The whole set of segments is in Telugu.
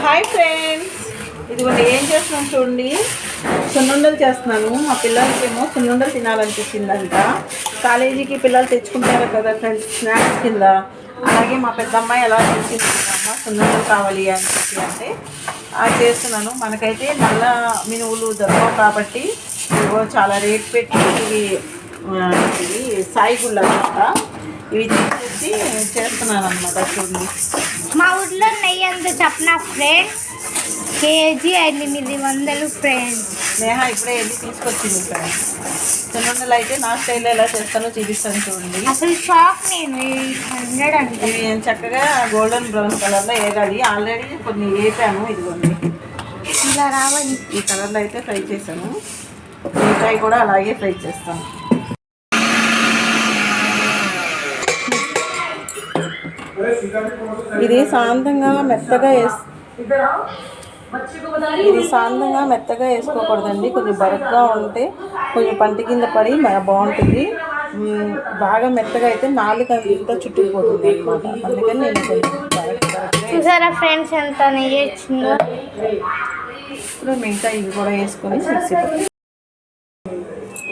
హాయ్ ఫ్రెండ్స్, ఇదిగోండి ఏం చేస్తున్నాను చూడండి. సున్నుండలు చేస్తున్నాను. మా పిల్లలకేమో సున్నుండలు తినాలనిపించిందంట. కాలేజీకి పిల్లలు తెచ్చుకుంటారు కదా ఫ్రెండ్స్ స్నాక్స్ కింద. అలాగే మా పెద్దమ్మాయి ఎలా చేసిందమ్మా సున్నుండలు కావాలి అని చెప్పి అంటే అది చేస్తున్నాను. మనకైతే నల్ల మినువులు దొరకవు కాబట్టి ఇదిగో చాలా రేట్ పెట్టి ఇవి సాయి గుళ్ళు అనమాట. ఇవి తీసుకొచ్చి చేస్తున్నాను అనమాట. చూడండి, మా ఊర్లో నెయ్యి అంత చెప్పిన ఫ్రెండ్స్ కేజీ 800 ఫ్రెండ్స్. స్నేహ ఇప్పుడే వెళ్ళి తీసుకొచ్చింది ఫ్రెండ్స్. సున్నుండలు అయితే నా స్టైల్లో ఎలా చేస్తానో చూపిస్తాను చూడండి. అసలు షాక్ నేను 100 అంటే. ఇవి నేను చక్కగా గోల్డెన్ బ్రౌన్ కలర్లో వేగాలి. ఆల్రెడీ కొన్ని వేపాను. ఇదిగోండి ఇలా రావాలి. ఈ కలర్లో అయితే ఫ్రై చేశాను. మిగతాయి కూడా అలాగే ఫ్రై చేస్తాను. ఇది శాంతంగా మెత్తగా వేసుకోకూడదండి. కొంచెం బరగ్గా ఉంటే కొంచెం పంటి కింద పడి బాగుంటుంది. బాగా మెత్తగా అయితే నాలుగంతా చుట్టుకుపోతుంది అనమాట. అందుకని నేను కొంచెం చూసారా ఫ్రెండ్స్ ఎంత నెయ్యి వచ్చిందో. ఇప్పుడు మిగతా ఇవి కూడా వేసుకొని మిక్సీ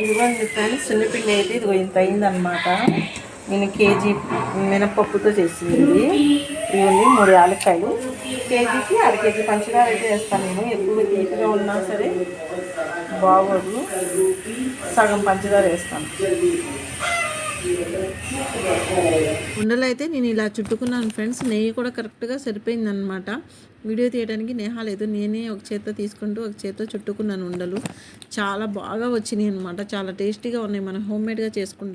ఇదిగోండి ఫ్రెండ్స్. సున్నిపిండి అయితే ఇదిగో ఇంత అయిందనమాట. నేను కేజీ మినపప్పుతో చేసింది. ఇవన్నీ 3 యాలక్కాయలు. కేజీకి 1/2 కేజీ పంచదార అయితే వేస్తాను నేను. ఎక్కువ తీపిగా ఉన్నా సరే బాగోదు, సగం పంచదార వేస్తాను. ఉండలు అయితే నేను ఇలా చుట్టుకున్నాను ఫ్రెండ్స్. నెయ్యి కూడా కరెక్ట్గా సరిపోయిందనమాట. వీడియో తీయడానికి నేహ లేదు. నేనే ఒక చేత్తో తీసుకుంటూ ఒక చేత్తో చుట్టుకున్నాను ఉండలు. చాలా బాగా వచ్చినాయి అనమాట. చాలా టేస్టీగా ఉన్నాయి. మనం హోమ్మేడ్గా చేసుకుంటాం.